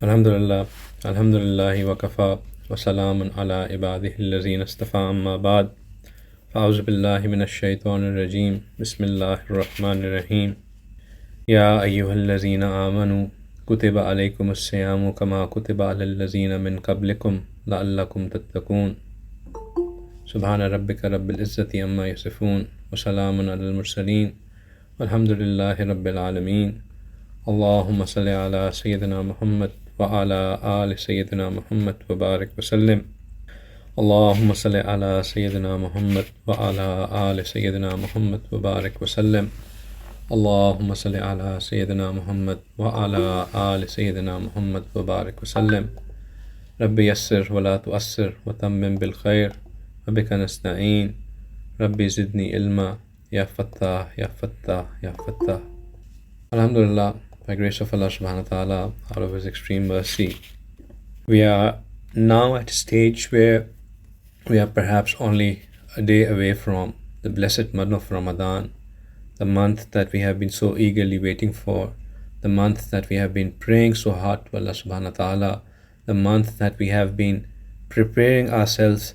Alhamdulillah, Alhamdulillahi wa kafa, wa salamun ala ibadihi allazina istafa amma ba'd. Fa'auzu billahi minash shaitanir rajim. Bismillahir rahmanir rahim. Ya ayyuhallazina amanu kutiba alaykumus siyamu kama kutiba alal ladzina min qablikum la'allakum tattaqun. Subhana rabbika rabbil izzati amma yasifun wa salamun alal mursaleen walhamdulillahi rabbil alameen. Allahumma salli ala Sayyidina Muhammad wa ala ali Sayyidina Muhammad wa barik wa sallim. Allahumma salli ala Sayyidina Muhammad wa ala ali Sayyidina Muhammad wa barik wa sallim. Allahumma salli ala Sayyidina Muhammad wa ala ali Sayyidina Muhammad wa barik wa sallim. Rabbi yassir wa la tuassir wa tammim bil khair wa bika nasta'een. Rabbi zidni ilma ya fattah ya fattah ya fattah. Alhamdulillah, by grace of Allah subhanahu wa ta'ala, out of His extreme mercy, we are now at a stage where we are perhaps only a day away from the blessed month of Ramadan, the month that we have been so eagerly waiting for, the month that we have been praying so hard to Allah subhanahu wa ta'ala, the month that we have been preparing ourselves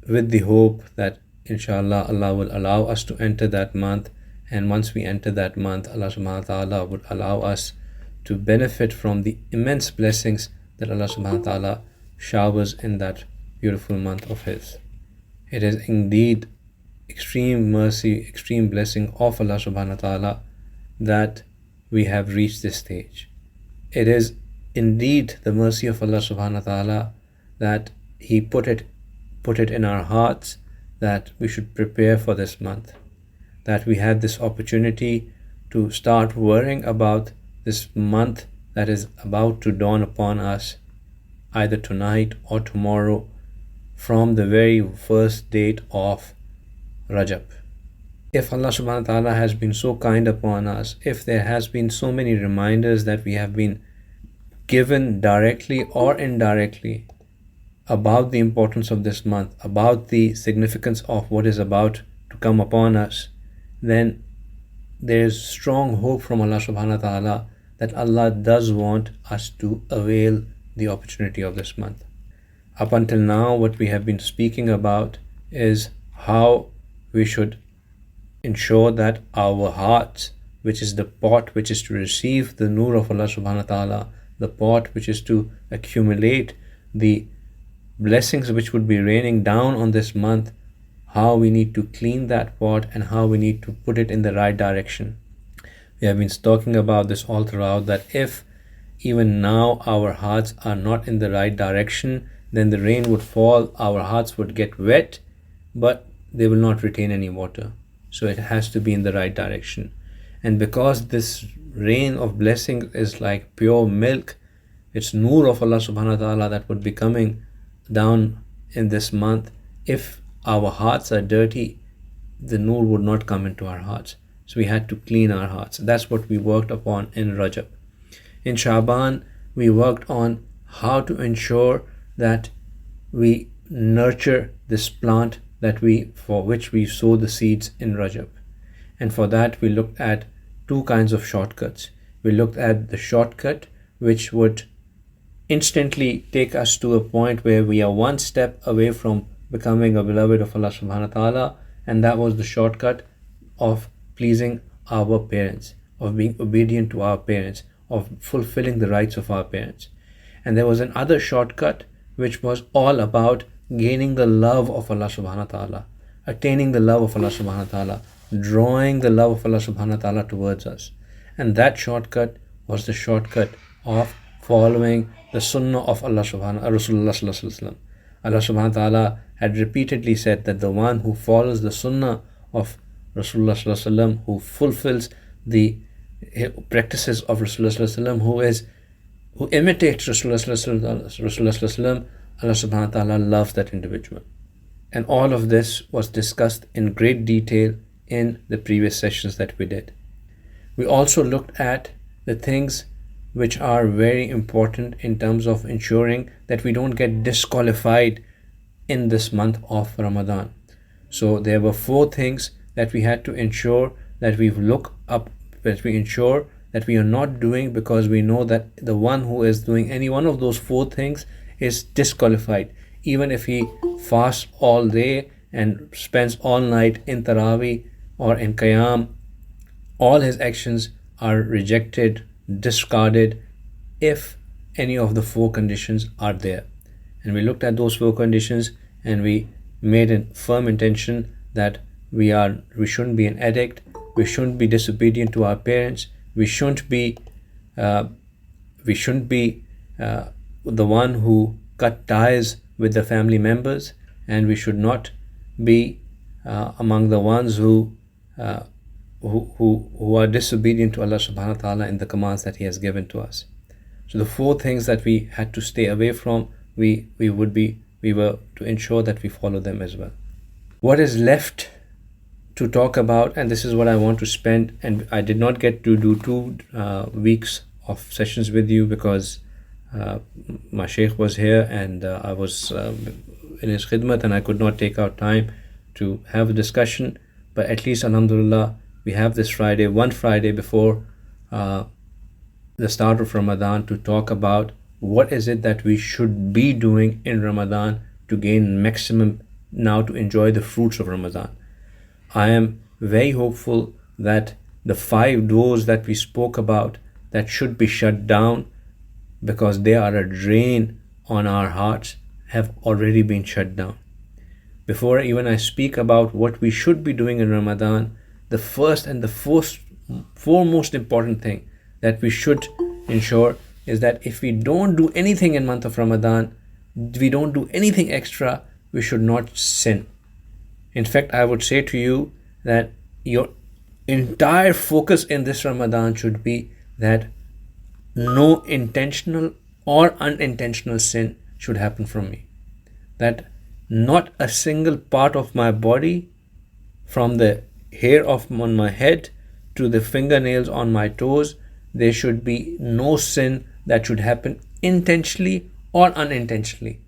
with the hope that inshallah Allah will allow us to enter that month. And once we enter that month, Allah subhanahu wa ta'ala would allow us to benefit from the immense blessings that Allah subhanahu wa ta'ala showers in that beautiful month of His. It is indeed extreme mercy, extreme blessing of Allah subhanahu wa ta'ala that we have reached this stage. It is indeed the mercy of Allah subhanahu wa ta'ala that He put it in our hearts that we should prepare for this month, that we had this opportunity to start worrying about this month that is about to dawn upon us, either tonight or tomorrow, from the very first date of Rajab. If Allah subhanahu wa ta'ala has been so kind upon us, if there has been so many reminders that we have been given directly or indirectly about the importance of this month, about the significance of what is about to come upon us, then there is strong hope from Allah subhanahu wa ta'ala that Allah does want us to avail the opportunity of this month. Up until now, what we have been speaking about is how we should ensure that our hearts, which is the pot which is to receive the nur of Allah subhanahu wa ta'ala, the pot which is to accumulate the blessings which would be raining down on this month, how we need to clean that pot and how we need to put it in the right direction. We have been talking about this all throughout, that if even now our hearts are not in the right direction, then the rain would fall, our hearts would get wet, but they will not retain any water. So it has to be in the right direction. And because this rain of blessing is like pure milk, it's nur of Allah subhanahu wa ta'ala that would be coming down in this month. If our hearts are dirty, the nur would not come into our hearts. So we had to clean our hearts. That's what we worked upon in Rajab. In Shaban, we worked on how to ensure that we nurture this plant for which we sow the seeds in Rajab. And for that, we looked at two kinds of shortcuts. We looked at the shortcut which would instantly take us to a point where we are one step away from becoming a beloved of Allah subhanahu wa ta'ala, and that was the shortcut of pleasing our parents, of being obedient to our parents, of fulfilling the rights of our parents. And there was another shortcut which was all about gaining the love of Allah subhanahu wa ta'ala, attaining the love of Allah subhanahu wa ta'ala, drawing the love of Allah subhanahu wa ta'ala towards us. And that shortcut was the shortcut of following the Sunnah of Allah subhanahu wa ta'ala, Rasulullah sallallahu alaihi wasallam. Allah subhanahu wa ta'ala had repeatedly said that the one who follows the Sunnah of Rasulullah sallallahu alaihi wasallam, who fulfills the practices of Rasulullah sallallahu alaihi wasallam, who imitates Rasulullah sallallahu alaihi wasallam, Allah subhanahu wa ta'ala loves that individual. And all of this was discussed in great detail in the previous sessions that we did. We also looked at the things which are very important in terms of ensuring that we don't get disqualified in this month of Ramadan. So there were 4 things that we had to ensure that we ensure that we are not doing because we know that the one who is doing any one of those four things is disqualified. Even if he fasts all day and spends all night in Taraweeh or in Qiyam, all his actions are rejected, discarded, if any of the four conditions are there. And we looked at those four conditions and we made a firm intention that we shouldn't be an addict, we shouldn't be disobedient to our parents, we shouldn't be the one who cut ties with the family members, and we should not be among the ones who are disobedient to Allah subhanahu wa ta'ala in the commands that He has given to us. So the four things that we had to stay away from, we were to ensure that we follow them as well. What is left to talk about, and this is what I want to spend, and I did not get to do 2 weeks of sessions with you because my Shaykh was here and I was in his khidmat and I could not take out time to have a discussion. But at least, alhamdulillah, we have this Friday, one Friday before the start of Ramadan, to talk about what is it that we should be doing in Ramadan to gain maximum, now to enjoy the fruits of Ramadan. I am very hopeful that the 5 doors that we spoke about that should be shut down because they are a drain on our hearts have already been shut down. Before even I speak about what we should be doing in Ramadan, the first and the foremost important thing that we should ensure is that if we don't do anything in month of Ramadan, we don't do anything extra, we should not sin. In fact, I would say to you that your entire focus in this Ramadan should be that no intentional or unintentional sin should happen from me. That not a single part of my body, from the hair on my head to the fingernails on my toes, there should be no sin that should happen intentionally or unintentionally.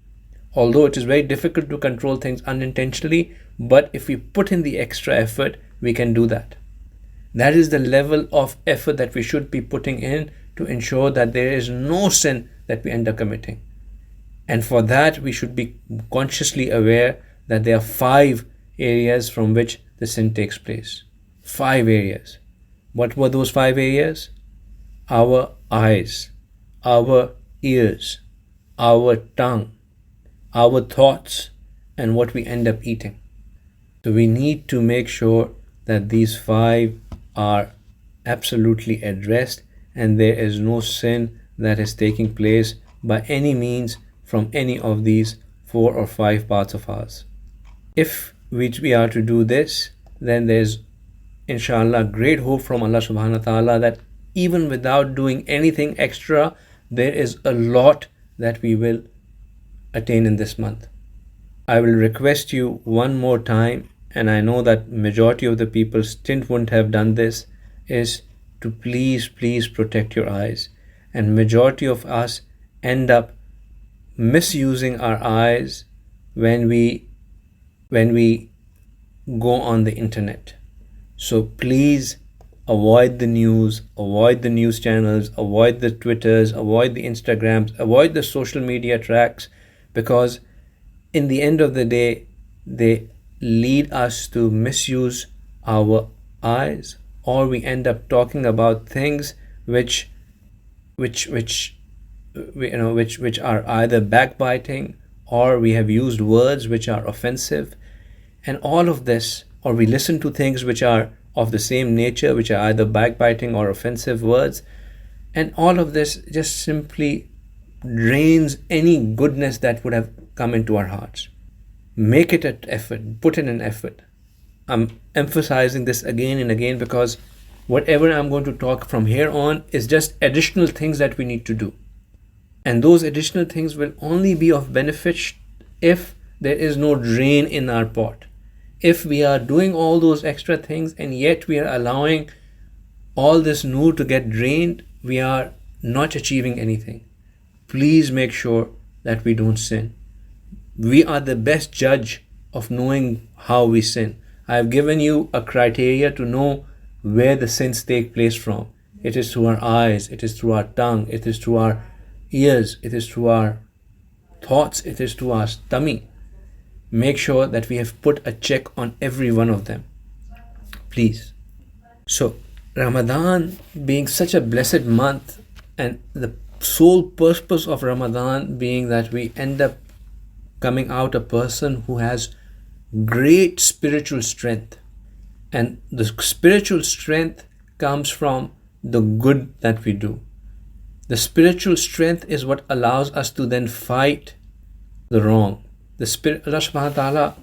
Although it is very difficult to control things unintentionally, but if we put in the extra effort, we can do that. That is the level of effort that we should be putting in to ensure that there is no sin that we end up committing. And for that, we should be consciously aware that there are 5 areas from which the sin takes place. 5 areas. What were those 5 areas? Our eyes, our ears, our tongue, our thoughts, and what we end up eating. So we need to make sure that these 5 are absolutely addressed and there is no sin that is taking place by any means from any of these 4 or 5 parts of ours. If we are to do this, then there's inshallah great hope from Allah subhanahu wa ta'ala that even without doing anything extra, there is a lot that we will attain in this month. I will request you one more time, and I know that majority of the people still wouldn't have done this, is to please protect your eyes. And majority of us end up misusing our eyes when we go on the internet. So please avoid the news, avoid the news channels, avoid the Twitters, avoid the Instagrams, avoid the social media tracks, because in the end of the day, they lead us to misuse our eyes, or we end up talking about things which are either backbiting, or we have used words which are offensive, and all of this, or we listen to things which are of the same nature, which are either backbiting or offensive words, and all of this just simply drains any goodness that would have come into our hearts. Make it an effort, put in an effort. I'm emphasizing this again and again because whatever I'm going to talk from here on is just additional things that we need to do. And those additional things will only be of benefit if there is no drain in our pot. If we are doing all those extra things and yet we are allowing all this nur to get drained, we are not achieving anything. Please make sure that we don't sin. We are the best judge of knowing how we sin. I have given you a criteria to know where the sins take place from. It is through our eyes, it is through our tongue, it is through our ears, it is through our thoughts, it is through our tummy. Make sure that we have put a check on every one of them, please. So Ramadan being such a blessed month, and the sole purpose of Ramadan being that we end up coming out a person who has great spiritual strength. And the spiritual strength comes from the good that we do. The spiritual strength is what allows us to then fight the wrong. Allah subhanahu wa ta'ala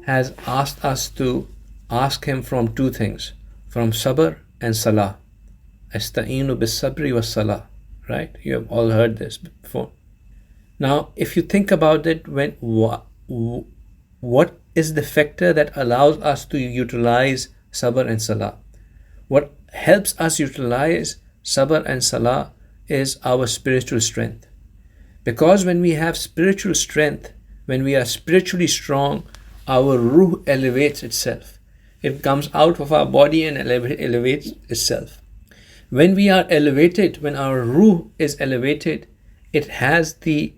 has asked us to ask Him from two things, from sabr and salah. Asta'inu bis sabri was salah. Right? You have all heard this before. Now, if you think about it, what is the factor that allows us to utilize sabr and salah? What helps us utilize sabr and salah is our spiritual strength. Because when we have spiritual strength, when we are spiritually strong, our ruh elevates itself. It comes out of our body and elevates itself. When we are elevated, when our ruh is elevated, it has the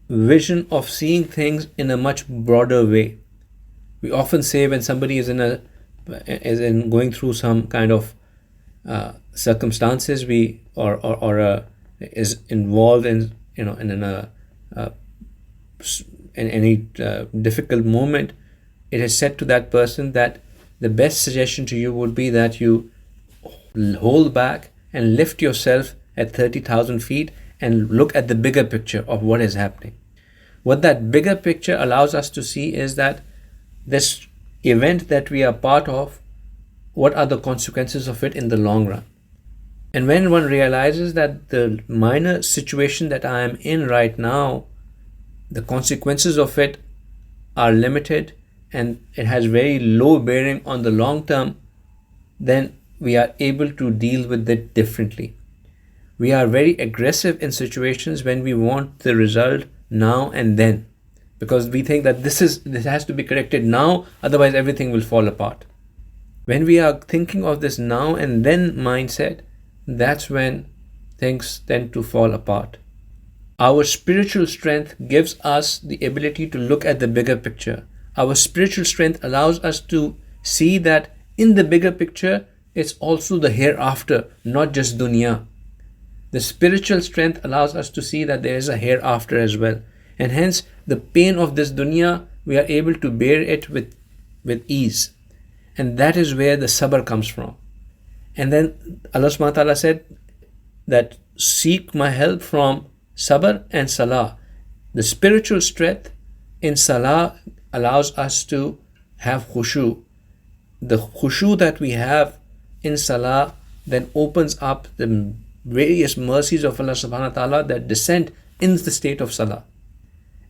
vision of seeing things in a much broader way. We often say when somebody is going through some kind of circumstances, is involved in any difficult moment, it is said to that person that the best suggestion to you would be that you hold back and lift yourself at 30,000 feet and look at the bigger picture of what is happening. What that bigger picture allows us to see is that this event that we are part of, what are the consequences of it in the long run? And when one realizes that the minor situation that I am in right now, the consequences of it are limited and it has very low bearing on the long term, then we are able to deal with it differently. We are very aggressive in situations when we want the result now and then, because we think that this has to be corrected now, otherwise everything will fall apart. When we are thinking of this now and then mindset, that's when things tend to fall apart. Our spiritual strength gives us the ability to look at the bigger picture. Our spiritual strength allows us to see that in the bigger picture, it's also the hereafter, not just dunya. The spiritual strength allows us to see that there is a hereafter as well. And hence, the pain of this dunya, we are able to bear it with ease. And that is where the sabr comes from. And then Allah subhanahu wa ta'ala said that seek my help from sabr and salah. The spiritual strength in salah allows us to have khushu. The khushu that we have in salah then opens up the various mercies of Allah subhanahu wa ta'ala that descend in the state of salah.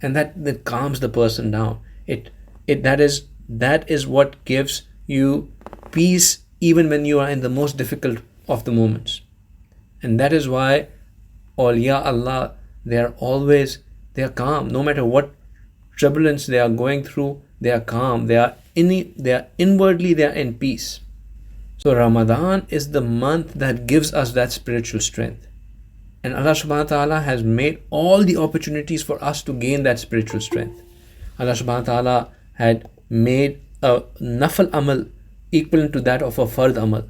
And that calms the person down. That is what gives you peace even when you are in the most difficult of the moments. And that is why awliya Allah, they are calm. No matter what turbulence they are going through, they are calm. They are inwardly in peace. So Ramadan is the month that gives us that spiritual strength. And Allah subhanahu wa ta'ala has made all the opportunities for us to gain that spiritual strength. Allah subhanahu wa ta'ala had made a nafal amal equivalent to that of a fard amal.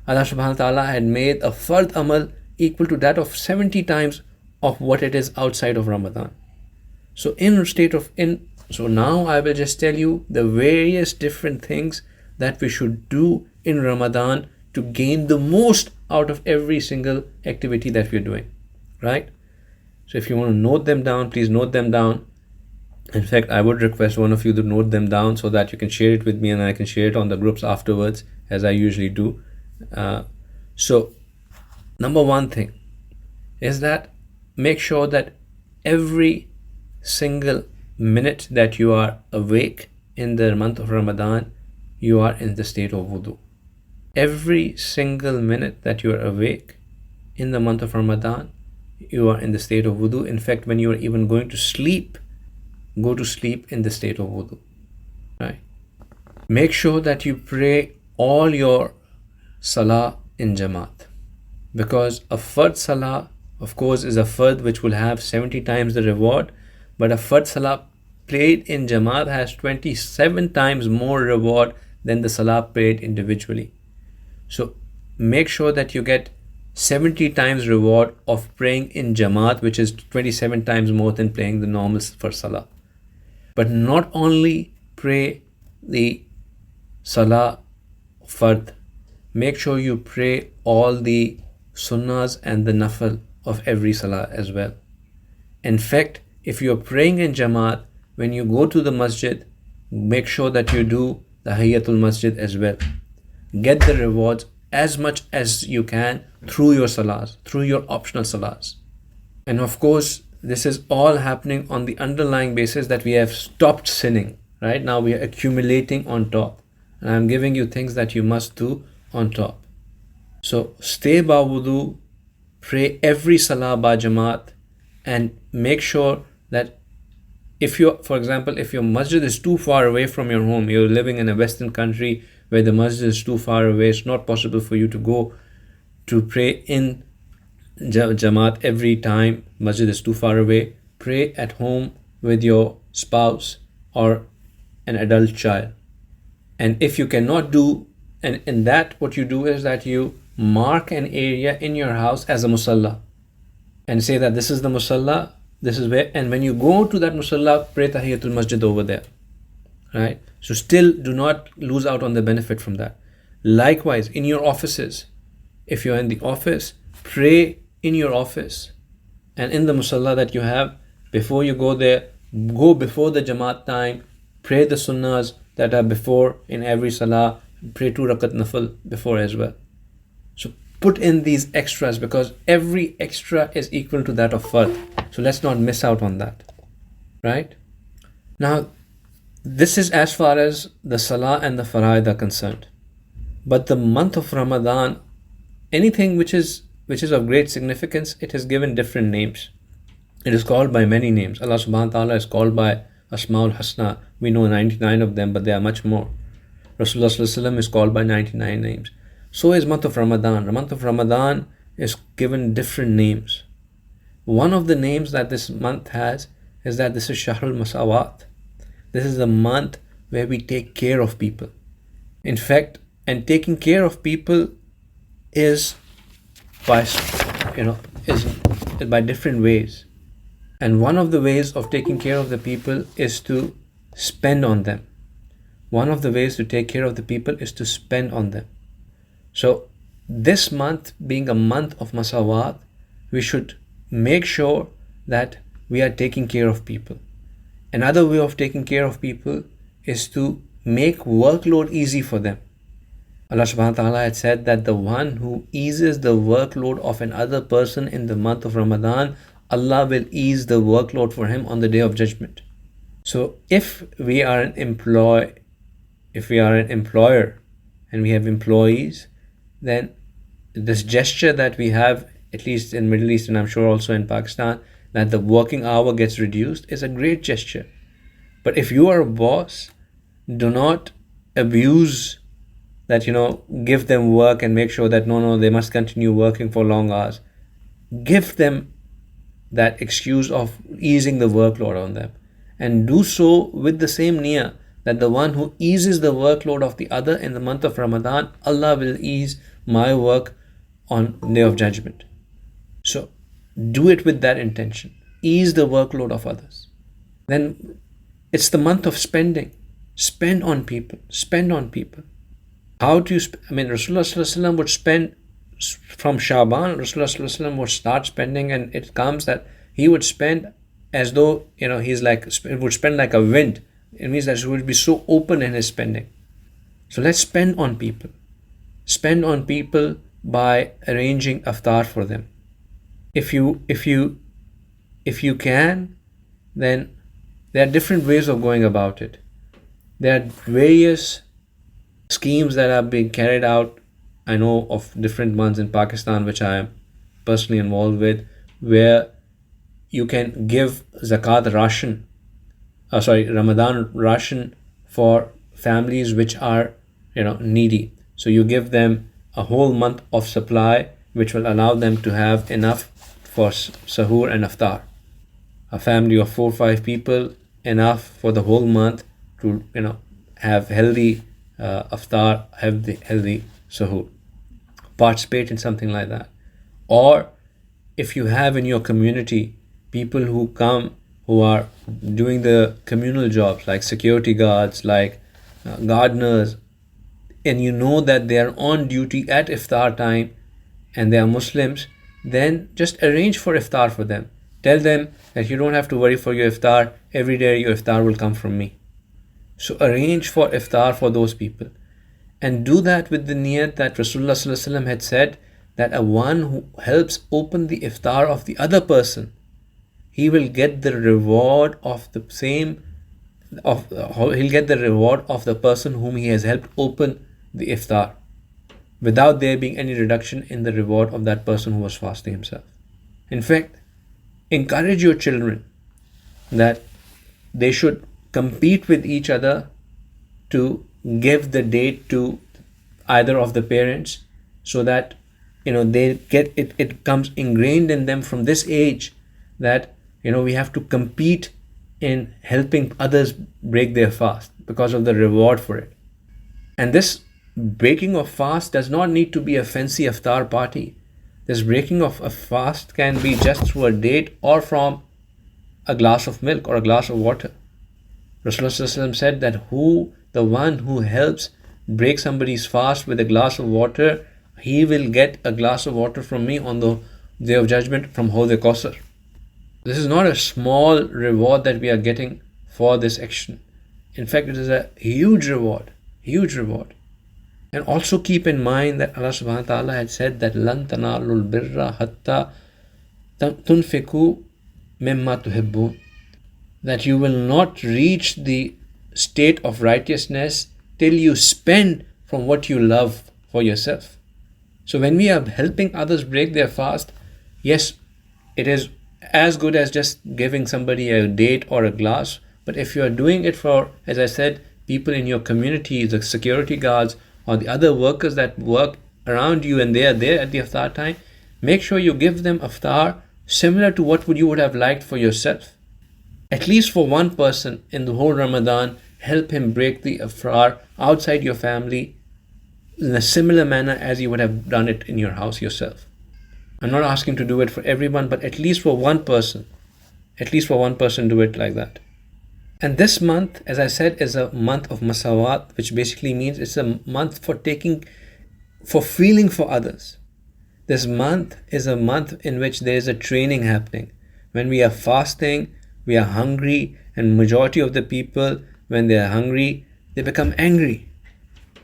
Allah subhanahu wa ta'ala had made a fard amal equal to that of 70 times of what it is outside of Ramadan. So now I will just tell you the various different things that we should do in Ramadan to gain the most out of every single activity that we're doing, right? So if you want to note them down, please note them down. In fact, I would request one of you to note them down so that you can share it with me and I can share it on the groups afterwards, as I usually do. So number one thing is that make sure that every single minute that you are awake in the month of Ramadan, you are in the state of wudu. Every single minute that you are awake in the month of Ramadan, you are in the state of wudu. In fact, when you are even going to sleep, go to sleep in the state of wudu. Right? Make sure that you pray all your salah in Jamaat. Because a fard salah, of course, is a fard which will have 70 times the reward, but a fard salah prayed in Jamaat has 27 times more reward than the salah prayed individually. So make sure that you get 70 times reward of praying in Jamaat, which is 27 times more than praying the normal first salah. But not only pray the salah fard, make sure you pray all the sunnahs and the nafal of every salah as well. In fact, if you're praying in Jamaat, when you go to the masjid, make sure that you do the Tahiyatul Masjid as well. Get the rewards as much as you can through your salahs, through your optional salahs. And of course, this is all happening on the underlying basis that we have stopped sinning. Right now we are accumulating on top. And I'm giving you things that you must do on top. So stay ba wudu, pray every salah ba Jamaat, and make sure that if you, for example, if your masjid is too far away from your home, you're living in a Western country where the masjid is too far away, it's not possible for you to go to pray in Jamaat every time, masjid is too far away, pray at home with your spouse or an adult child. And if you cannot do, and in that what you do is that you mark an area in your house as a musalla and say that this is the musalla, this is where, and when you go to that musalla, pray Tahiyatul Masjid over there, right? So still do not lose out on the benefit from that. Likewise, in your offices, if you're in the office, pray in your office and in the musalla that you have. Before you go there, go before the Jamaat time, pray the sunnahs that are before in every salah, pray 2 rakat nafal before as well. So put in these extras because every extra is equal to that of fard. So let's not miss out on that, right? Now, this is as far as the salah and the faraid are concerned. But the month of Ramadan, anything which is of great significance, it is given different names. It is called by many names. Allah subhanahu wa ta'ala is called by Asmaul Husna. We know 99 of them, but there are much more. Rasulullah sallallahu alaihi wasallam is called by 99 names. So is month of Ramadan. The month of Ramadan is given different names. One of the names that this month has is that this is Shahrul Masawat. This is the month where we take care of people. In fact, and taking care of people is by different ways. And one of the ways of taking care of the people is to spend on them. One of the ways to take care of the people is to spend on them. So this month being a month of Masawat, we should make sure that we are taking care of people. Another way of taking care of people is to make workload easy for them. Allah subhanahu wa ta'ala had said that the one who eases the workload of another person in the month of Ramadan, Allah will ease the workload for him on the day of judgment. So if we are an employer and we have employees, then this gesture that we have, at least in Middle East and I'm sure also in Pakistan, that the working hour gets reduced is a great gesture. But if you are a boss, do not abuse that, give them work and make sure that no, they must continue working for long hours. Give them that excuse of easing the workload on them. And do so with the same niyyah that the one who eases the workload of the other in the month of Ramadan, Allah will ease my work on the day of judgment. So do it with that intention. Ease the workload of others. Then it's the month of spending. Spend on people. Spend on people. How do you Rasulullah sallallahu alaihi wasallam would spend from Shaban. Rasulullah sallallahu alaihi wasallam would start spending, and it comes that he would spend as though would spend like a wind. It means that he would be so open in his spending. So let's spend on people. Spend on people by arranging iftar for them. If you can, then there are different ways of going about it. There are various schemes that are being carried out. I know of different ones in Pakistan which I am personally involved with, where you can give zakat ration, Ramadan ration for families which are needy. So you give them a whole month of supply which will allow them to have enough for sahur and iftar. A family of 4 or 5 people, enough for the whole month to have healthy iftar, have the healthy sahur. Participate in something like that. Or if you have in your community people who come, who are doing the communal jobs like security guards, like gardeners, and you know that they are on duty at iftar time and they are Muslims, then just arrange for iftar for them. Tell them that you don't have to worry for your iftar. Every day your iftar will come from me. So arrange for iftar for those people. And do that with the niyat that Rasulullah Sallallahu Alaihi Wasallam had said that a one who helps open the iftar of the other person, he will get the reward of the person whom he has helped open the iftar, without there being any reduction in the reward of that person who was fasting himself. In fact, encourage your children that they should compete with each other to give the date to either of the parents, so that they get it comes ingrained in them from this age that we have to compete in helping others break their fast because of the reward for it. And this breaking of fast does not need to be a fancy iftar party. This breaking of a fast can be just through a date or from a glass of milk or a glass of water. Rasulullah said that the one who helps break somebody's fast with a glass of water, he will get a glass of water from me on the day of judgment from Haud Kausar. This is not a small reward that we are getting for this action. In fact, it is a huge reward. And also keep in mind that Allah subhanahu wa ta'ala had said that لَن تَنَالُوا الْبِرَّ حَتَّى تُنْفِقُوا مِمَّا تُحِبُّونَ, that you will not reach the state of righteousness till you spend from what you love for yourself. So when we are helping others break their fast, yes, it is as good as just giving somebody a date or a glass. But if you are doing it for, as I said, people in your community, the security guards or the other workers that work around you and they are there at the iftar time, make sure you give them iftar similar to what you would have liked for yourself. At least for one person in the whole Ramadan, help him break the iftar outside your family in a similar manner as you would have done it in your house yourself. I'm not asking to do it for everyone, but at least for one person. Do it like that. And this month, as I said, is a month of masawat, which basically means it's a month for feeling for others. This month is a month in which there is a training happening. When we are fasting, we are hungry, and majority of the people, when they are hungry, they become angry.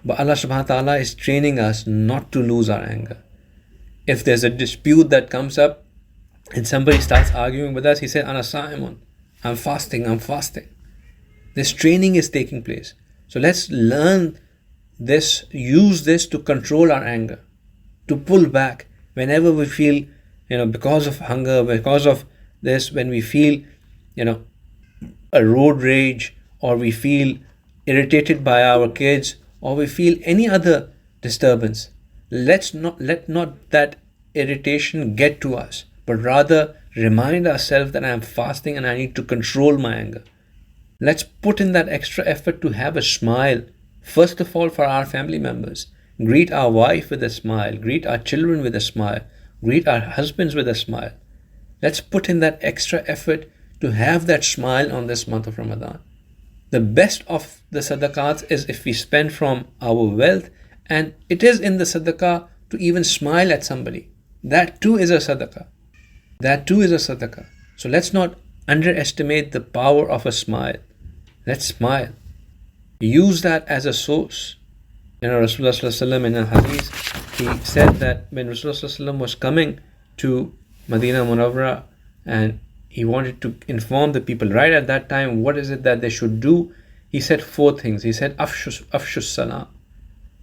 But Allah subhanahu wa ta'ala is training us not to lose our anger. If there's a dispute that comes up and somebody starts arguing with us, he said, Ana sa'imun, I'm fasting. This training is taking place. So let's learn this, use this to control our anger, to pull back whenever we feel, because of hunger, because of this, when we feel, a road rage, or we feel irritated by our kids, or we feel any other disturbance. Let not that irritation get to us, but rather remind ourselves that I am fasting and I need to control my anger. Let's put in that extra effort to have a smile, first of all for our family members. Greet our wife with a smile, greet our children with a smile, greet our husbands with a smile. Let's put in that extra effort to have that smile on this month of Ramadan. The best of the sadaqats is if we spend from our wealth, and it is in the sadaqah to even smile at somebody. That too is a sadaqah. So let's not underestimate the power of a smile. Let's smile. Use that as a source. Rasulullah Sallallahu Alaihi Wasallam in a Hadeeth, he said that when Rasulullah Sallallahu Alaihi Wasallam was coming to Madinah Munawwara and he wanted to inform the people right at that time what is it that they should do, he said 4 things. He said, Afshush salam,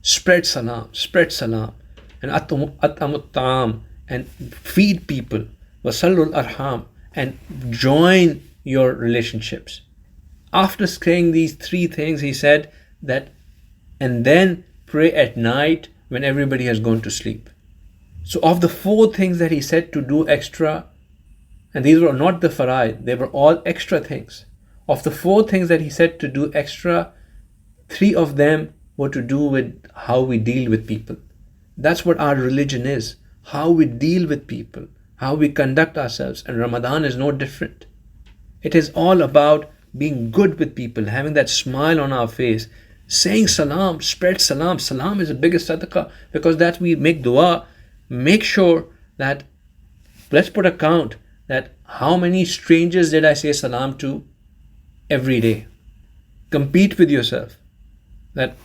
spread salam, and at'amut ta'am, and feed people, wasallul arham, and join your relationships. After saying these 3 things, he said that, and then pray at night when everybody has gone to sleep. So of the 4 things that he said to do extra, and these were not the faraid, they were all extra things. Of the 4 things that he said to do extra, 3 of them were to do with how we deal with people. That's what our religion is, how we deal with people, how we conduct ourselves, and Ramadan is no different. It is all about being good with people, having that smile on our face, saying salam, spread salam. Salam is the biggest sadaqah, because that we make dua. Make sure that, let's put a count, that how many strangers did I say salam to every day? Compete with yourself, that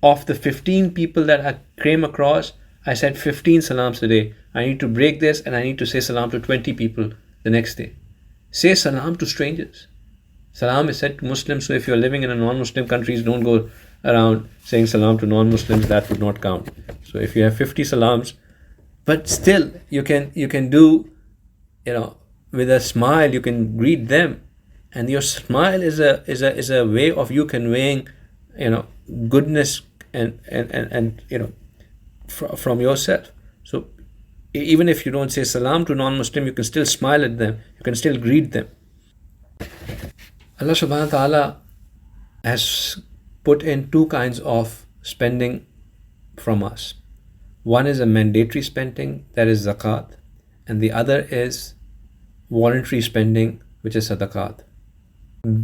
of the 15 people that I came across, I said 15 salams today. I need to break this, and I need to say salam to 20 people the next day. Say salam to strangers. Salam is said to Muslims, so if you're living in a non-Muslim countries, don't go around saying salam to non-Muslims. That would not count. So if you have 50 salams, but still you can do, with a smile, you can greet them, and your smile is a way of you conveying, goodness and from yourself. So even if you don't say salam to non-Muslim, you can still smile at them, you can still greet them. Allah subhanahu wa ta'ala has put in 2 kinds of spending from us. One is a mandatory spending, that is zakat, and the other is voluntary spending, which is sadaqat.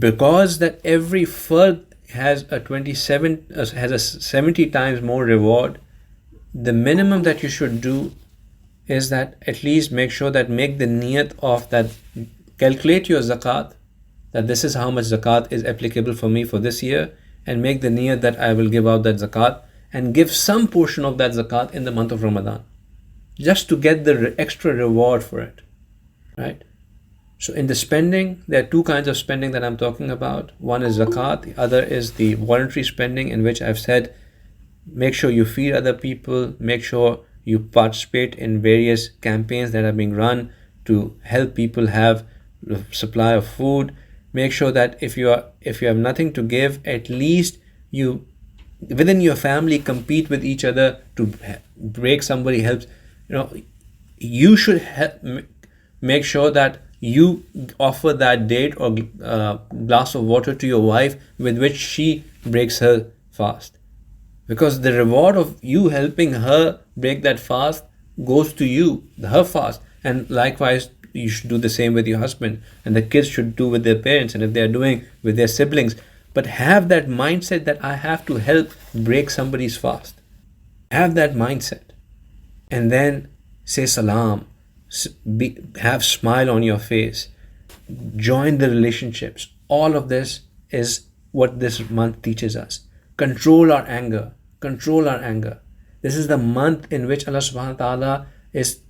Because that every fard has a 70 times more reward, the minimum that you should do is that at least make the niyat of that, calculate your zakat, that this is how much zakat is applicable for me for this year, and make the niyat that I will give out that zakat, and give some portion of that zakat in the month of Ramadan, just to get the extra reward for it, right? So in the spending, there are 2 kinds of spending that I'm talking about. One is zakat, the other is the voluntary spending, in which I've said, make sure you feed other people, make sure you participate in various campaigns that are being run to help people have a supply of food. Make sure that if you have nothing to give, at least you within your family compete with each other to break somebody helps. You should make sure that you offer that date or glass of water to your wife with which she breaks her fast, because the reward of you helping her break that fast goes to you, her fast. And likewise, you should do the same with your husband, and the kids should do with their parents, and if they are doing with their siblings. But have that mindset that I have to help break somebody's fast. Have that mindset, and then say salam, have smile on your face, join the relationships. All of this is what this month teaches us. Control our anger. This is the month in which Allah subhanahu wa ta'ala is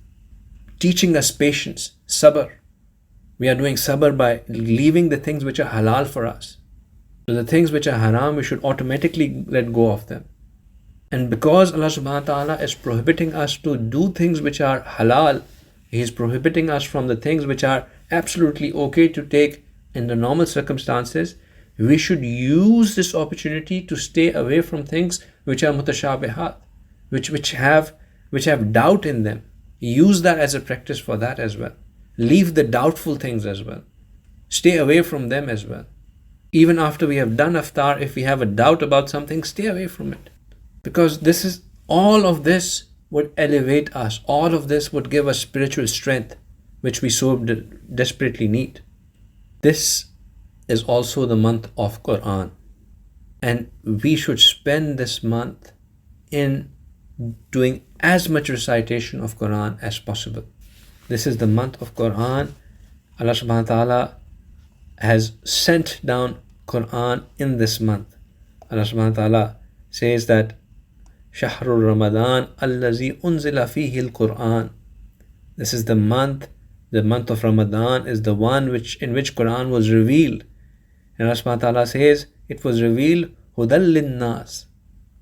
teaching us patience, sabr. We are doing sabr by leaving the things which are halal for us. So the things which are haram, we should automatically let go of them. And because Allah subhanahu wa ta'ala is prohibiting us to do things which are halal, He is prohibiting us from the things which are absolutely okay to take in the normal circumstances. We should use this opportunity to stay away from things which are mutashabihat, which have doubt in them. Use that as a practice for that as well. Leave the doubtful things as well. Stay away from them as well. Even after we have done iftar, if we have a doubt about something, stay away from it. Because all of this would elevate us. All of this would give us spiritual strength, which we so desperately need. This is also the month of Quran. And we should spend this month in doing as much recitation of Quran as possible. This is the month of Quran. Allah subhanahu wa ta'ala has sent down Quran in this month. Allah subhanahu wa ta'ala says that Shahrul Ramadan allazi unzila fihi al-Quran. This is the month of Ramadan is the one in which Quran was revealed. And Allah subhanahu wa ta'ala says it was revealed hudal lin-nas.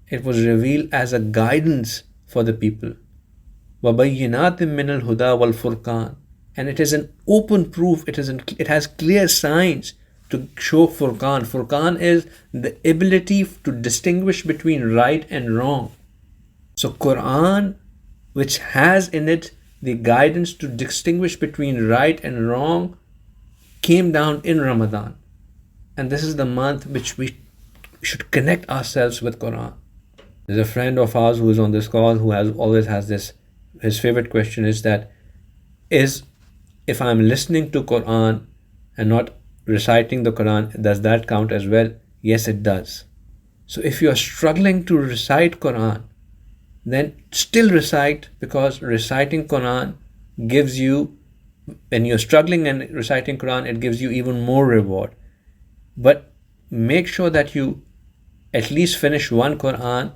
It was revealed as a guidance for the people. وَبَيِّنَاتٍ مِّنَ الْهُدَى وَالْفُرْقَانِ. And it is an open proof, it has clear signs to show Furqan. Furqan is the ability to distinguish between right and wrong. So Quran which has in it the guidance to distinguish between right and wrong, came down in Ramadan. And this is the month which we should connect ourselves with Quran. There's a friend of ours who is on this call who always has this, his favorite question is that, if I'm listening to Quran and not reciting the Quran, does that count as well? Yes, it does. So if you are struggling to recite Quran, then still recite, because reciting Quran gives you, when you're struggling and reciting Quran, it gives you even more reward. But make sure that you at least finish one Quran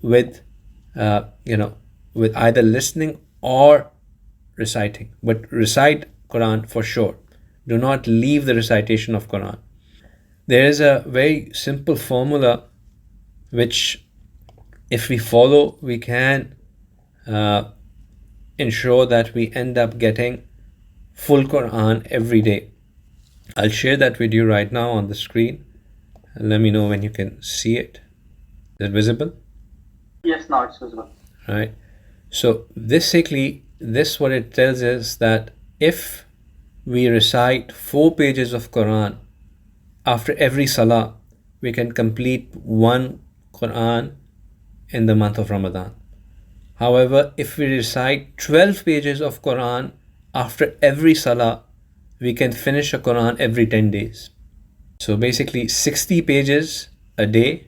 with with either listening or reciting. But recite Quran for sure. Do not leave the recitation of Quran. There is a very simple formula which, if we follow, we can ensure that we end up getting full Quran every day. I'll share that with you right now on the screen. Let me know when you can see it. Is it visible? Yes, now it's visible. Right. So basically, this what it tells us, that if we recite 4 pages of Quran after every salah, we can complete one Quran in the month of Ramadan. However, if we recite 12 pages of Quran after every salah, we can finish a Quran every 10 days. So basically 60 pages a day,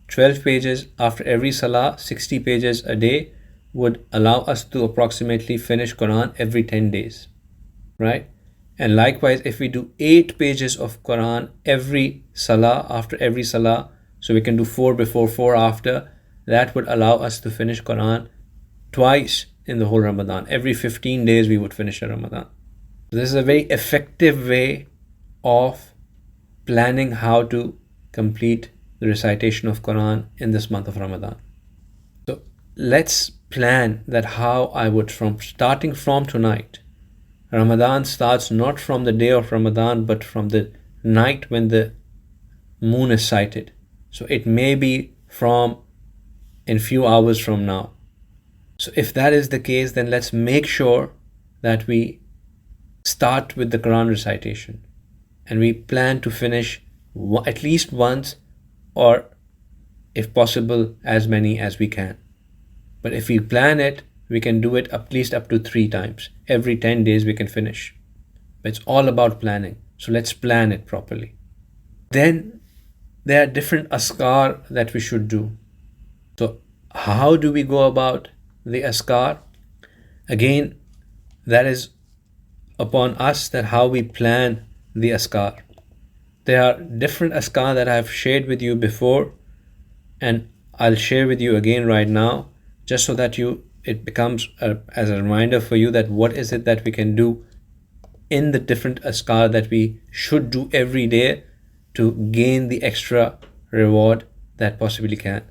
12 pages after every salah, 60 pages a day would allow us to approximately finish Quran every 10 days, right? And likewise, if we do 8 pages of Quran every salah, after every salah, so we can do 4 before, 4 after, that would allow us to finish Quran twice in the whole Ramadan. Every 15 days we would finish a Ramadan. This is a very effective way of planning how to complete the recitation of Quran in this month of Ramadan. So let's plan that how I would, starting from tonight. Ramadan starts not from the day of Ramadan, but from the night when the moon is sighted. So it may be from in few hours from now. So if that is the case, then let's make sure that we start with the Quran recitation, and we plan to finish at least once, or if possible as many as we can. But if we plan it, we can do it at least up to 3 times. Every 10 days we can finish. But it's all about planning. So let's plan it properly. Then there are different askar that we should do. So how do we go about the askar? Again, that is upon us, that how we plan the askar. There are different askar that I have shared with you before, and I'll share with you again right now, just so that it becomes as a reminder for you that what is it that we can do in the different askar that we should do every day to gain the extra reward that possibly can.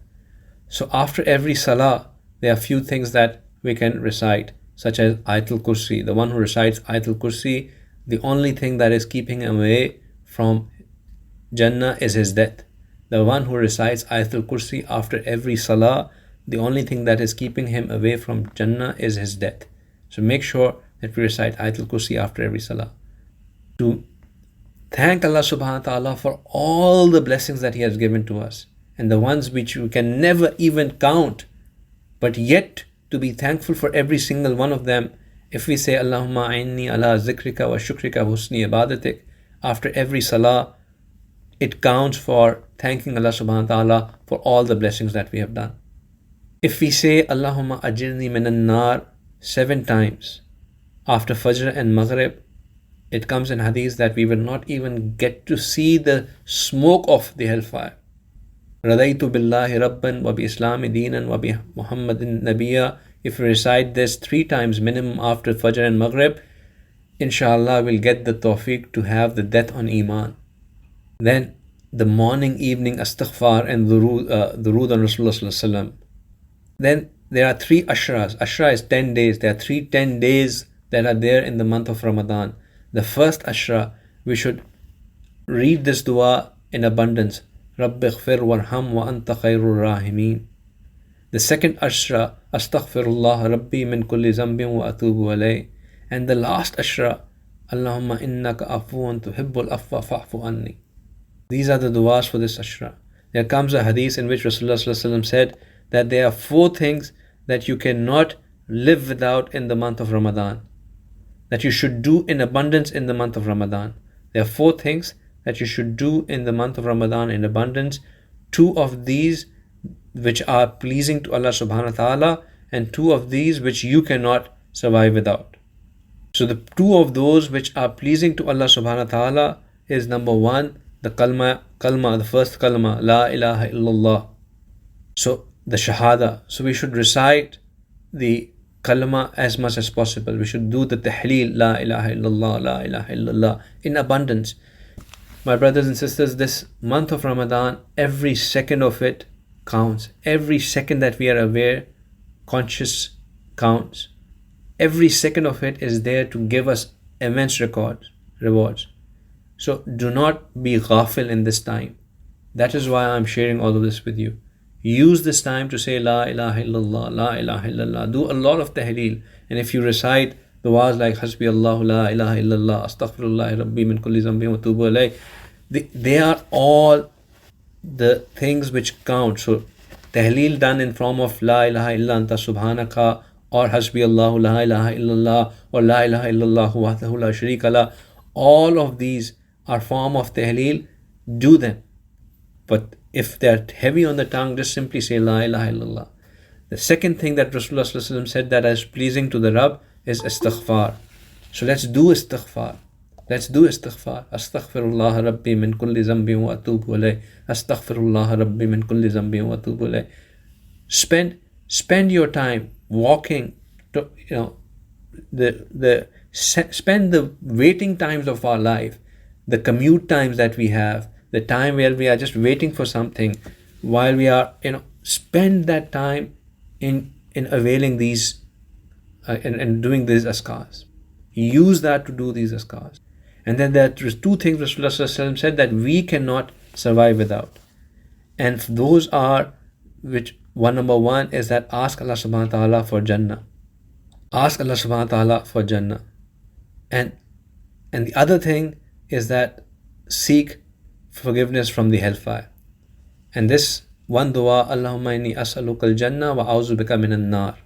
So after every salah, there are few things that we can recite, such as Ayatul Kursi. The one who recites Ayatul Kursi, the only thing that is keeping him away from Jannah is his death. The one who recites Ayatul Kursi after every salah, the only thing that is keeping him away from Jannah is his death. So make sure that we recite Ayatul Kursi after every salah, to thank Allah subhanahu wa ta'ala for all the blessings that He has given to us, and the ones which we can never even count, but yet to be thankful for every single one of them. If we say Allahumma a'inni ala zikrika wa shukrika wa husni ibadatik after every salah, it counts for thanking Allah subhanahu wa ta'ala for all the blessings that we have done. If we say Allahumma ajirni minan nar 7 times after Fajr and Maghrib, it comes in Hadeeth that we will not even get to see the smoke of the hellfire. Radaitu billahi rabban wa bi islami deenan wa bi Muhammadin nabiyya. If we recite this 3 times minimum after Fajr and Maghrib, inshallah we'll get the tawfiq to have the death on Iman. Then the morning, evening astaghfar and durood on Rasulullah sallallahu alaihi wasallam. Then there are 3 ashras. Ashra is 10 days. There are 3 10 days that are there in the month of Ramadan. The first ashra, we should read this dua in abundance. Rabbi ighfir warham wa anta khairur rahimin. The second ashra, Astaghfirullah Rabbi min kulli zambin wa atubu alayh. And the last ashra, Allahumma innaka afuun tuhibbul afwa fa'fu anni. These are the du'as for this ashra. There comes a hadith in which Rasulullah sallallahu alaihi wasallam said that there are 4 things that you cannot live without in the month of Ramadan, that you should do in abundance in the month of Ramadan. There are 4 things that you should do in the month of Ramadan in abundance. 2 of these which are pleasing to Allah subhanahu wa ta'ala, and 2 of these which you cannot survive without. So the 2 of those which are pleasing to Allah subhanahu wa ta'ala is number 1, the kalma, the first kalma, La ilaha illallah. So the shahada. So we should recite the kalma as much as possible. We should do the tahleel, La ilaha illallah, La ilaha illallah, in abundance. My brothers and sisters, this month of Ramadan, every second of it counts. Every second that we are aware, conscious, counts. Every second of it is there to give us immense rewards. So do not be ghafil in this time. That is why I'm sharing all of this with you. Use this time to say La ilaha illallah, La ilaha illallah. Do a lot of tahleel. And if you recite du'as like Hasbi Allahu La ilaha illallah, Astaghfirullah Rabbi min kulli zambin wa atubu alayh, they are all the things which count. So tahleel done in form of La ilaha illa anta subhanaka, or Hasbi Allahu La ilaha illallah, or La ilaha illallah wahdahu la sharika lah, all of these are form of tahleel. Do them. But if they're heavy on the tongue, just simply say La ilaha illallah. The second thing that Rasulullah sallallahu alaihi wasallam said that is pleasing to the Rabb is istighfar. So let's do istighfar. Let's do istighfar. Astaghfirullah Rabbi min kulli zambin wa atubu alayh. Astaghfirullah Rabbi min kulli zambin wa atubu alayh. Spend your time walking. Spend the waiting times of our life, the commute times that we have, the time where we are just waiting for something, while we are, spend that time in availing these and doing these askars. Use that to do these askars. And then there are 2 things Rasulullah sallallahu alaihi wasallam said that we cannot survive without. And those are, number 1 is that ask Allah subhanahu wa ta'ala for Jannah. Ask Allah subhanahu wa ta'ala for Jannah. And the other thing is that seek forgiveness from the hellfire. And this one dua, Allahumma inni as'aluka al-Jannah wa a'udhu bika minan nar,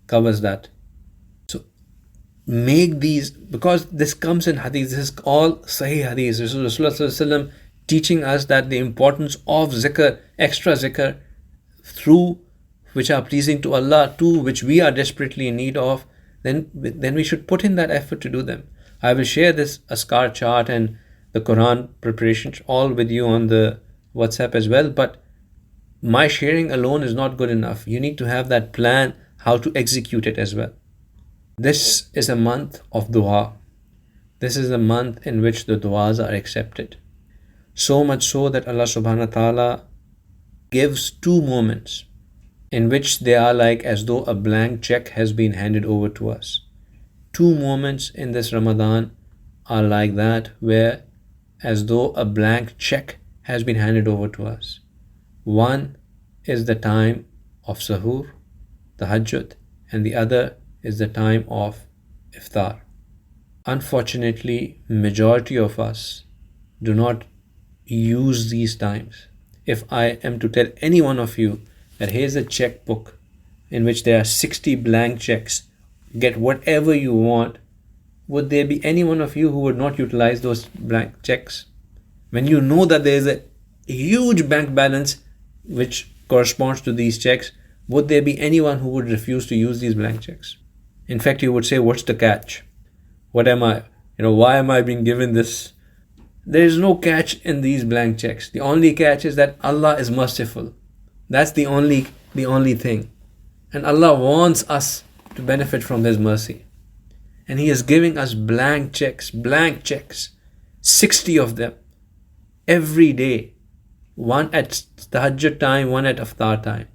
covers that. So make these, because this comes in hadith, this is all sahih hadith. Rasulullah sallallahu alaihi wasallam teaching us that the importance of zikr, extra zikr, through which are pleasing to Allah, to which we are desperately in need of, then we should put in that effort to do them. I will share this askar chart and the Quran preparations all with you on the WhatsApp as well, but my sharing alone is not good enough. You need to have that plan how to execute it as well. This is a month of dua. This is a month in which the duas are accepted. So much so that Allah subhanahu wa ta'ala gives 2 moments in which they are like as though a blank check has been handed over to us. 2 moments in this Ramadan are like that, where as though a blank check has been handed over to us. One is the time of sahur, tahajjud, and the other is the time of iftar. Unfortunately, majority of us do not use these times. If I am to tell any one of you that here's a checkbook in which there are 60 blank checks, get whatever you want, would there be any one of you who would not utilize those blank checks? When you know that there is a huge bank balance which corresponds to these checks, would there be anyone who would refuse to use these blank checks? In fact, you would say, what's the catch? What am I? Why am I being given this? There is no catch in these blank checks. The only catch is that Allah is merciful. That's the only thing. And Allah wants us to benefit from His mercy. And He is giving us blank checks, 60 of them, every day. One at tahajjud time, one at iftar time.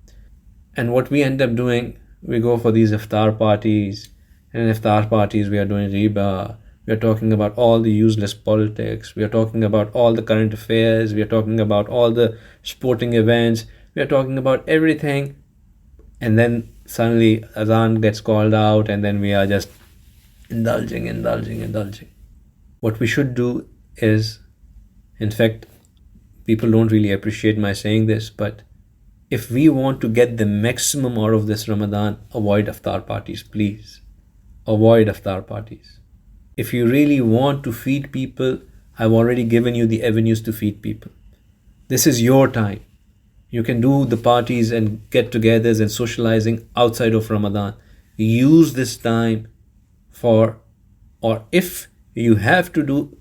And what we end up doing, we go for these iftar parties. And in iftar parties, we are doing riba. We are talking about all the useless politics. We are talking about all the current affairs. We are talking about all the sporting events. We are talking about everything. And then suddenly Azan gets called out and then we are just indulging. What we should do is, in fact, people don't really appreciate my saying this, but if we want to get the maximum out of this Ramadan, avoid iftar parties, please. Avoid iftar parties. If you really want to feed people, I've already given you the avenues to feed people. This is your time. You can do the parties and get-togethers and socializing outside of Ramadan. Use this time for, or if you have to do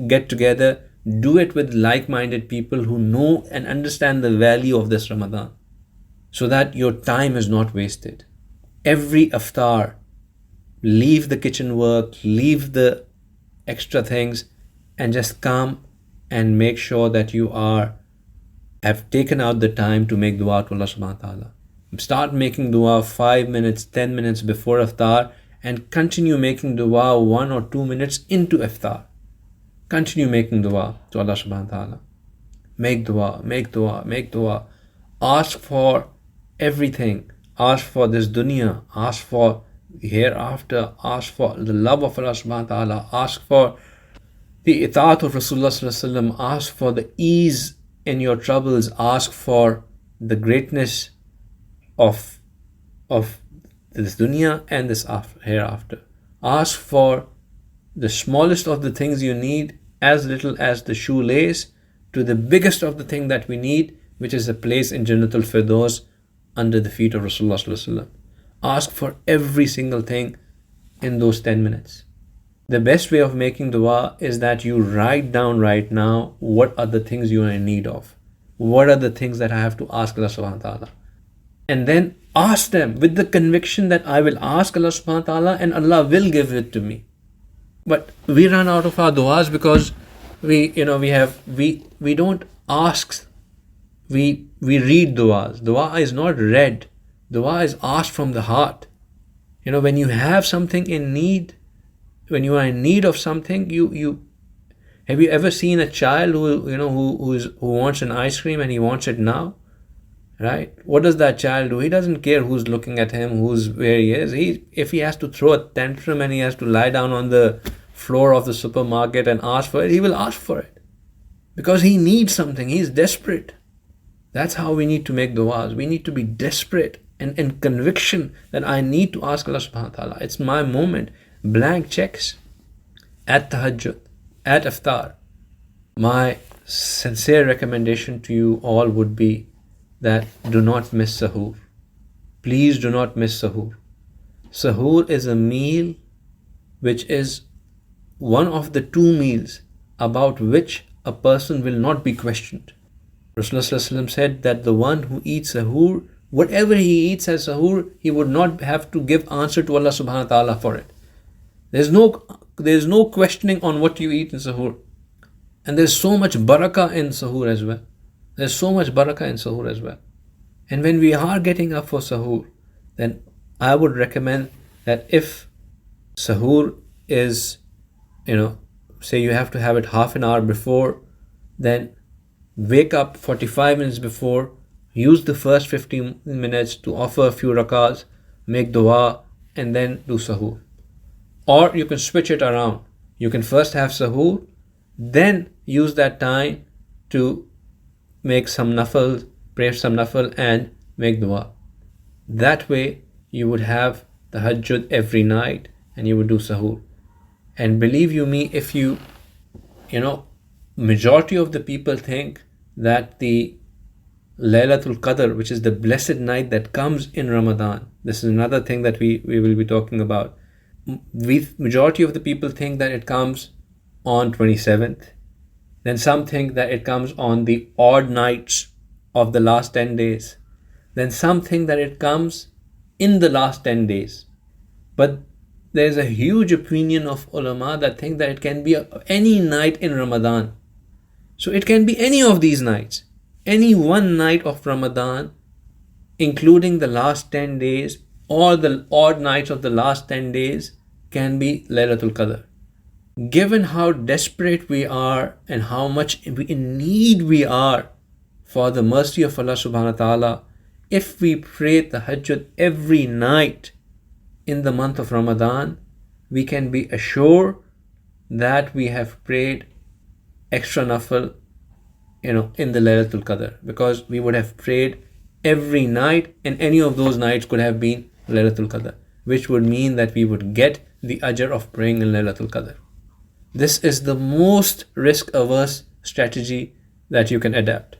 get-together, do it with like-minded people who know and understand the value of this Ramadan, so that your time is not wasted. Every iftar, leave the kitchen work, leave the extra things, and just come and make sure that you have taken out the time to make dua to Allah subhanahu wa ta'ala. Start making dua 5 minutes, 10 minutes before iftar, and continue making dua 1 or 2 minutes into iftar. Continue making dua to Allah subhanahu wa ta'ala. Make dua. Ask for everything. Ask for this dunya. Ask for hereafter. Ask for the love of Allah subhanahu wa ta'ala. Ask for the itaat of Rasulullah sallallahu alaihi wasallam. Ask for the ease in your troubles. Ask for the greatness of this dunya and this hereafter. Ask for the smallest of the things you need, as little as the shoelace, to the biggest of the thing that we need, which is a place in Jannatul Firdaus under the feet of Rasulullah sallallahu alaihi wasallam. Ask for every single thing in those 10 minutes. The best way of making dua is that you write down right now what are the things you are in need of. What are the things that I have to ask Allah subhanahu wa ta'ala? And then ask them with the conviction that I will ask Allah subhanahu wa ta'ala and Allah will give it to me. But we run out of our du'as because we don't ask. We read du'as. Du'a is not read. Du'a is asked from the heart. When you have something in need, when you are in need of something, have you ever seen a child who wants an ice cream and he wants it now? Right? What does that child do? He doesn't care who's looking at him, where he is. If he has to throw a tantrum and he has to lie down on the floor of the supermarket and ask for it, he will ask for it. Because he needs something. He is desperate. That's how we need to make du'as. We need to be desperate and in conviction that I need to ask Allah subhanahu wa ta'ala. It's my moment. Blank checks at tahajjud, at iftar. My sincere recommendation to you all would be that do not miss sahur. Please do not miss sahur. Sahur is a meal which is one of the 2 meals about which a person will not be questioned. Rasulullah said that the one who eats sahur, whatever he eats as sahur, he would not have to give answer to Allah subhanahu wa ta'ala for it. There's no questioning on what you eat in sahur. And there's so much barakah in sahur as well. And when we are getting up for sahur, then I would recommend that if sahur is, say you have to have it half an hour before, then wake up 45 minutes before, use the first 15 minutes to offer a few rakahs, make dua, and then do sahur. Or you can switch it around. You can first have sahur, then use that time to make some nafal, pray some nafal, and make dua. That way you would have the tahajjud every night and you would do sahur. And believe you me, if majority of the people think that the Laylatul Qadr, which is the blessed night that comes in Ramadan, this is another thing that we will be talking about. Majority of the people think that it comes on 27th. Then some think that it comes on the odd nights of the last 10 days. Then some think that it comes in the last 10 days. But there's a huge opinion of ulama that think that it can be any night in Ramadan. So it can be any of these nights. Any one night of Ramadan, including the last 10 days or the odd nights of the last 10 days, can be Laylatul Qadr. Given how desperate we are and how much in need we are for the mercy of Allah subhanahu wa ta'ala, if we pray tahajjud every night in the month of Ramadan, we can be assured that we have prayed extra nafil, in the Laylatul Qadr, because we would have prayed every night, and any of those nights could have been Laylatul Qadr, which would mean that we would get the ajr of praying in Laylatul Qadr. This is the most risk-averse strategy that you can adapt,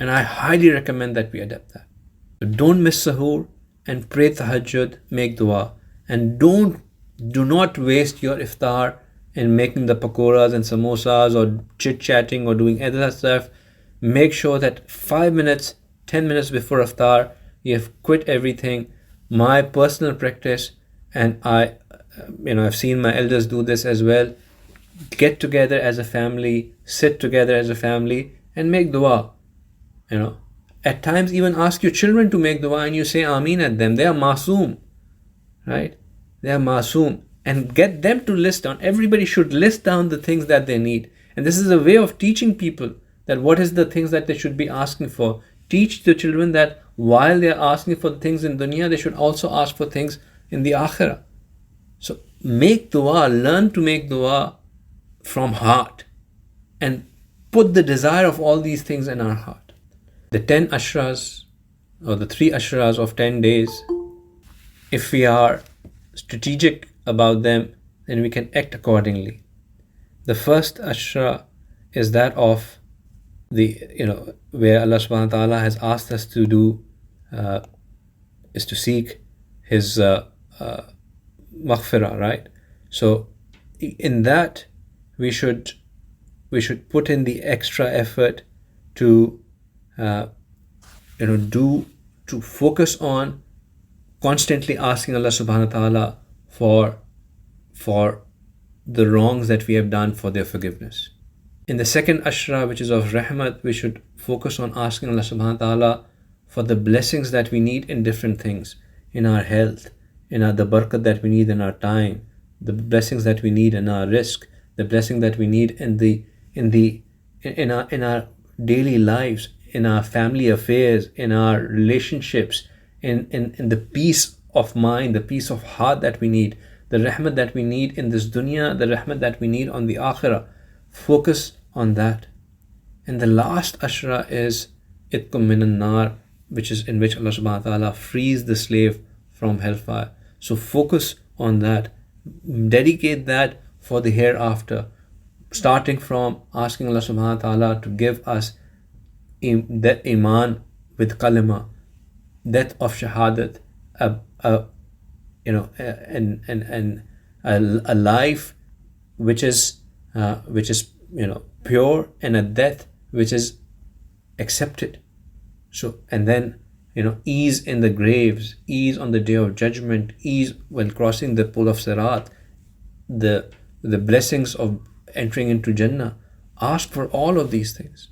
and I highly recommend that we adapt that. So don't miss sahur and pray tahajjud, make dua, and do not waste your iftar in making the pakoras and samosas or chit-chatting or doing other stuff. Make sure that 5 minutes, 10 minutes before iftar, you have quit everything. My personal practice, and I've seen my elders do this as well, get together as a family, sit together as a family and make dua. At times even ask your children to make dua and you say Ameen at them. They are masoom, right? They are masoom. And get them to list down. Everybody should list down the things that they need. And this is a way of teaching people that what is the things that they should be asking for. Teach the children that while they are asking for things in dunya, they should also ask for things in the akhirah. So make dua, learn to make dua from heart, and put the desire of all these things in our heart. The 10 ashras, or the 3 ashras of 10 days, if we are strategic about them, then we can act accordingly. The first ashra is that of where Allah subhanahu wa ta'ala has asked us to do, is to seek His maghfirah, right? So in that, we should put in the extra effort to focus on constantly asking Allah subhanahu wa ta'ala for the wrongs that we have done, for their forgiveness. In the second ashra, which is of rahmat, we should focus on asking Allah subhanahu wa ta'ala for the blessings that we need in different things, in our health, the barakat that we need in our time, the blessings that we need in our rizq, the blessing that we need in our daily lives, in our family affairs, in our relationships, in the peace of mind, the peace of heart that we need, the rahmat that we need in this dunya, the rahmat that we need on the akhirah. Focus on that. And the last ashra is itkum minan nar, which is in which Allah subhanahu wa ta'ala frees the slave from hellfire. So focus on that. Dedicate that for the hereafter, starting from asking Allah subhanahu wa ta'ala to give us that iman with kalima, that of shahadat, a life which is pure, and a death which is accepted. So, and then ease in the graves, ease on the day of judgment, ease when crossing the pool of Sirat, the blessings of entering into Jannah. Ask for all of these things.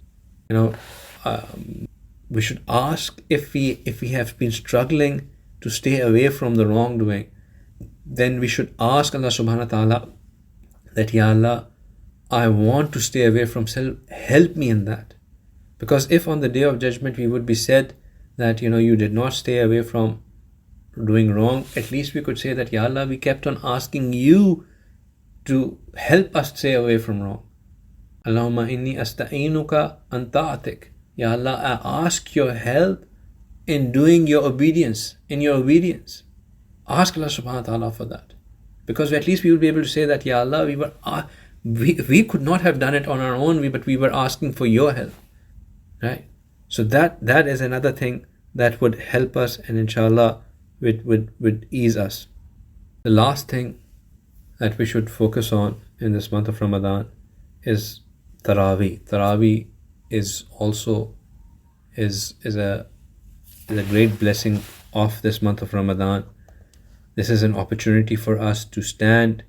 We should ask if we have been struggling to stay away from the wrongdoing, then we should ask Allah subhanahu wa ta'ala that, Ya Allah, I want to stay away from self, help me in that. Because if on the day of judgment we would be said that you did not stay away from doing wrong, at least we could say that, Ya Allah, we kept on asking you to help us stay away from wrong. Allahumma inni asta'inuka an ta'atik. Ya Allah, I ask your help in doing your obedience, in your obedience. Ask Allah subhanahu wa ta'ala for that. Because at least we will be able to say that, Ya Allah, we could not have done it on our own, but we were asking for your help. Right? So that is another thing that would help us, and inshallah would ease us. The last thing that we should focus on in this month of Ramadan is Taraweeh. Taraweeh is also a great blessing of this month of Ramadan. This is an opportunity for us to stand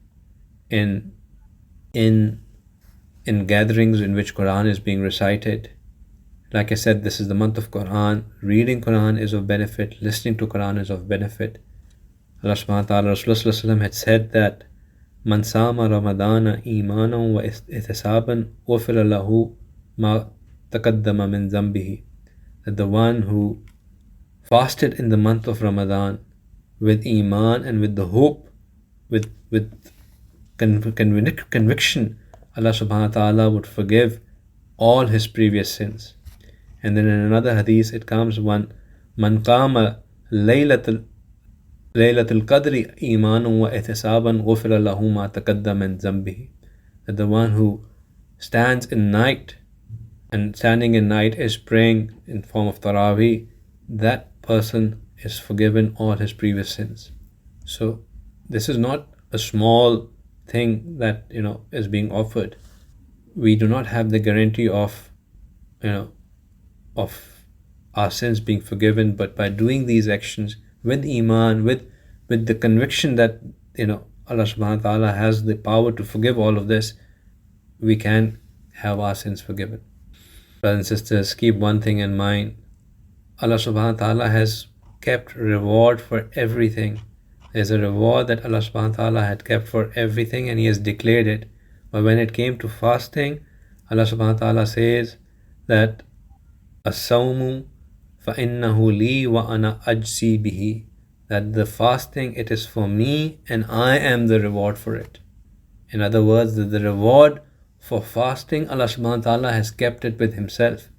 in gatherings in which Quran is being recited. Like I said, this is the month of Quran. Reading Quran is of benefit. Listening to Quran is of benefit. Allah subhanahu wa ta'ala, Rasulullah had said that Man sama Ramadana imanan wa ihtisaban ghufira lahu ma taqaddama min dhanbihi. That the one who fasted in the month of Ramadan with iman and with the hope, with conviction, Allah subhanahu wa ta'ala would forgive all his previous sins. And then in another hadith it comes, man qama laylatul qadri imanan wa ihtisaban ghufira lahu ma taqaddama min dhanbihi. That the one who stands in night, and standing in night is praying in form of Taraweeh, that person is forgiven all his previous sins. So this is not a small thing that is being offered. We do not have the guarantee of our sins being forgiven, but by doing these actions with iman, with the conviction that Allah subhanahu wa ta'ala has the power to forgive all of this, we can have our sins forgiven. Brothers and sisters, keep one thing in mind. Allah subhanahu wa ta'ala has kept reward for everything. There's a reward that Allah subhanahu wa ta'ala had kept for everything, and He has declared it. But when it came to fasting, Allah subhanahu wa ta'ala says that as-sawmu fa-innahu li wa ana ajzi bihi. That the fasting, it is for me and I am the reward for it. In other words, that the reward for fasting, Allah subhanahu wa ta'ala has kept it with Himself.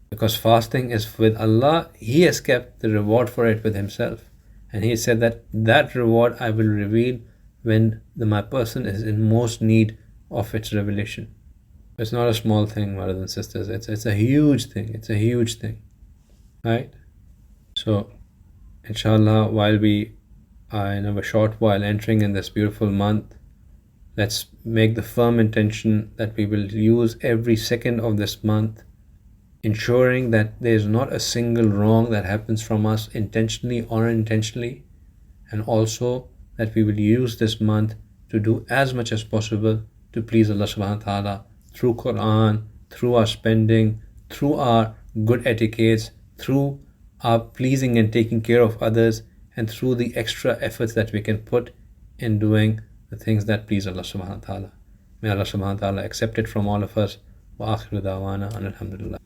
Because fasting is with Allah, He has kept the reward for it with Himself. And He said that reward I will reveal when my person is in most need of its revelation. It's not a small thing, brothers and sisters. It's a huge thing. It's a huge thing. Right? So, inshallah, while we are in a short while entering in this beautiful month, let's make the firm intention that we will use every second of this month ensuring that there is not a single wrong that happens from us intentionally or unintentionally, and also that we will use this month to do as much as possible to please Allah subhanahu wa ta'ala through Quran, through our spending, through our good etiquettes, through our pleasing and taking care of others, and through the extra efforts that we can put in doing the things that please Allah subhanahu wa ta'ala. May Allah subhanahu wa ta'ala accept it from all of us. Wa akhiru da'wana alhamdulillah.